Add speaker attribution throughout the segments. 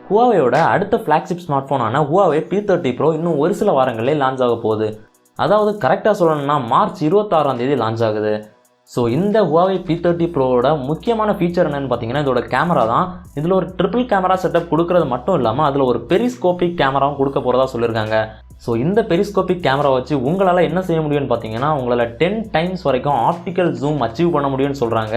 Speaker 1: Huaweiயோட அடுத்த flagship smart ஃபோனான Huawei P30 Pro இன்னும் ஒரு சில வாரங்களே லான்ச் ஆக போகுது. அதாவது கரெக்டாக சொல்லணும்னா மார்ச் 26ஆம் தேதி லான்ச் ஆகுது. ஸோ இந்த Huawei P30 Proவோட முக்கியமான ஃபீச்சர் என்னென்னு பார்த்தீங்கன்னா இதோட கேமரா தான். இதில் ஒரு ட்ரிபிள் கேமரா செட்டப் கொடுக்கறது மட்டும் இல்லாமல் அதில் ஒரு பெரிஸ்கோபிக் கேமராவும் கொடுக்க போகிறதா சொல்லியிருக்காங்க. ஸோ இந்த பெரிஸ்கோபிக் கேமரா வச்சு உங்களால் என்ன செய்ய முடியும்னு பார்த்தீங்கன்னா உங்களால் 10 டைம்ஸ் வரைக்கும் ஆப்டிக்கல் ஜூம் அச்சீவ் பண்ண முடியும்னு சொல்கிறாங்க.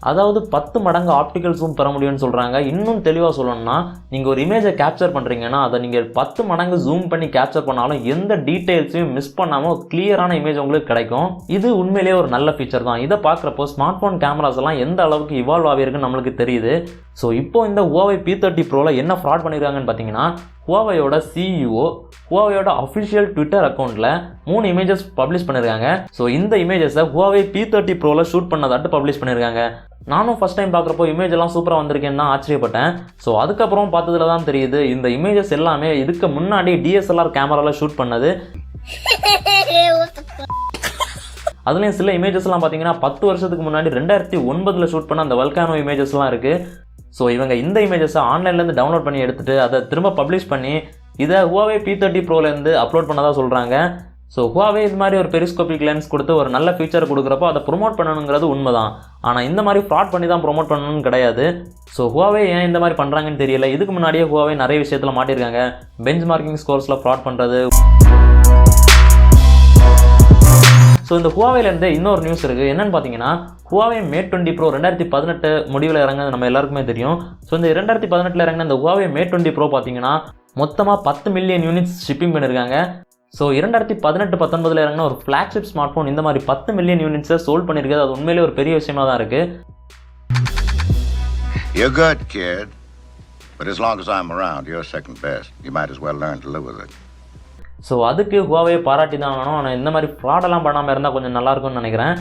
Speaker 1: அதாவது 10 மடங்கு ஆப்டிக்கல் ஜூம் பெற முடியும்னு சொல்கிறாங்க. இன்னும் தெளிவாக சொல்லணும்னா நீங்கள் ஒரு இமேஜை கேப்சர் பண்ணுறீங்கன்னா அதை நீங்கள் 10 மடங்கு ஜூம் பண்ணி கேப்சர் பண்ணாலும் எந்த டீட்டெயில்ஸையும் மிஸ் பண்ணாமல் கிளியரான இமேஜ் உங்களுக்கு கிடைக்கும். இது உண்மையிலேயே ஒரு நல்ல ஃபீச்சர் தான். இதை பார்க்குறப்போ ஸ்மார்ட் ஃபோன் கேமராஸ் எல்லாம் எந்த அளவுக்கு இவால்வ் ஆகிருக்குன்னு நம்மளுக்கு தெரியுது. ஸோ இப்போ இந்த Huawei P30 Proவில் என்ன ஃப்ராட் பண்ணியிருக்காங்கன்னு பார்த்தீங்கன்னா Huaweiயோட CEO Huaweiயோட அஃபிஷியல் ட்விட்டர் அக்கௌண்ட்டில் 3 இமேஜஸ் பப்ளிஷ் பண்ணியிருக்காங்க. ஸோ இந்த இமேஜஸை Huawei P30 Proவில் ஷூட் பண்ணதாட்டு பப்ளிஷ் பண்ணியிருக்காங்க. நானும் ஃபஸ்ட் டைம் பார்க்குறப்போ இமேஜ் எல்லாம் சூப்பராக வந்திருக்கேன்னு தான் ஆச்சரியப்பட்டேன். ஸோ அதுக்கப்புறம் பார்த்ததுல தான் தெரியுது இந்த இமேஜஸ் எல்லாமே இதுக்கு முன்னாடி DSLR கேமராவில் ஷூட் பண்ணது. அதுலேயும் சில இமேஜஸ்லாம் பார்த்தீங்கன்னா 10 வருஷத்துக்கு முன்னாடி 2009 ஷூட் பண்ண அந்த வல்கானோ இமேஜஸ்லாம் இருக்குது. ஸோ இவங்க இந்த இமேஜஸை ஆன்லைன்லேருந்து டவுன்லோட் பண்ணி எடுத்துகிட்டு அதை திரும்ப பப்ளிஷ் பண்ணி இதை Huawei P30 Proலேருந்து அப்லோட் பண்ணதாக சொல்கிறாங்க. ஸோ Huawei இது மாதிரி ஒரு பெரிஸ்கோபிக் லென்ஸ் கொடுத்து ஒரு நல்ல ஃபீச்சர் கொடுக்குறப்போ அதை ப்ரொமோட் பண்ணணுங்கிறது உண்மை தான். ஆனால் இந்த மாதிரி ஃப்ராட் பண்ணி தான் ப்ரொமோட் பண்ணணும்னு கிடையாது. ஸோ Huawei ஏன் இந்த மாதிரி பண்ணுறாங்கன்னு தெரியல. இதுக்கு முன்னாடியே Huawei நிறைய விஷயத்தில் மாட்டியிருக்காங்க. பெஞ்ச் மார்க்கிங் ஸ்கோர்ஸில் ஃப்ராட் பண்ணுறது. ஸோ இந்த Huaweiலேருந்து இன்னொரு நியூஸ் இருக்குது. என்னென்னு பார்த்தீங்கன்னா Huawei Mate 20 Pro 2018 முடிவில் இறங்குறது நம்ம எல்லாருக்குமே தெரியும். ஸோ இந்த 2018 இறங்கின இந்த Huawei Mate 20 Pro பார்த்தீங்கன்னா மொத்தமாக 10 மில்லியன் யூனிட்ஸ் ஷிப்பிங் பண்ணியிருக்காங்க. ஸோ 2018-19 இறங்கின ஒரு ஃப்ளாக்ஷிப் ஸ்மார்ட் ஃபோன் இந்த மாதிரி 10 மில்லியன் யூனிட்ஸை சோல்ட் பண்ணியிருக்கிறது அது உண்மையிலே ஒரு பெரிய விஷயமா தான் இருக்குது.
Speaker 2: You're good, kid. But as long as I'm around, you're second best. You might as well learn to live with it.
Speaker 1: So அதுக்கு Huawei பாராட்டி தான் வேணும். ஆனால் இந்த மாதிரி ஃப்ராடெல்லாம் பண்ணாமல் இருந்தால் கொஞ்சம் நல்லாயிருக்கும்னு நினைக்கிறேன்.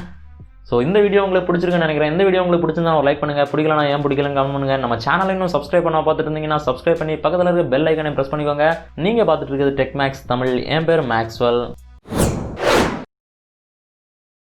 Speaker 1: ஸோ இந்த வீடியோ உங்களுக்கு பிடிச்சிருக்குன்னு நினைக்கிறேன். இந்த வீடியோ உங்களுக்கு பிடிச்சிருந்தா ஒரு லைக் பண்ணுங்கள். பிடிக்கலனா ஏன் பிடிக்கலன்னு கமெண்ட் பண்ணுங்கள். நம்ம சேனலை இன்னும் சப்ஸ்கிரைப் பண்ண பார்த்துட்டு இருந்தீங்கன்னா சப்ஸ்கிரைப் பண்ணி பக்கத்தில் இருக்க பெல் ஐக்கனை ப்ரெஸ் பண்ணிக்கோங்க. நீங்கள் பார்த்துட்டு இருக்கிறது டெக்மேக்ஸ் தமிழ். என் பேர் மேக்ஸ்வெல்.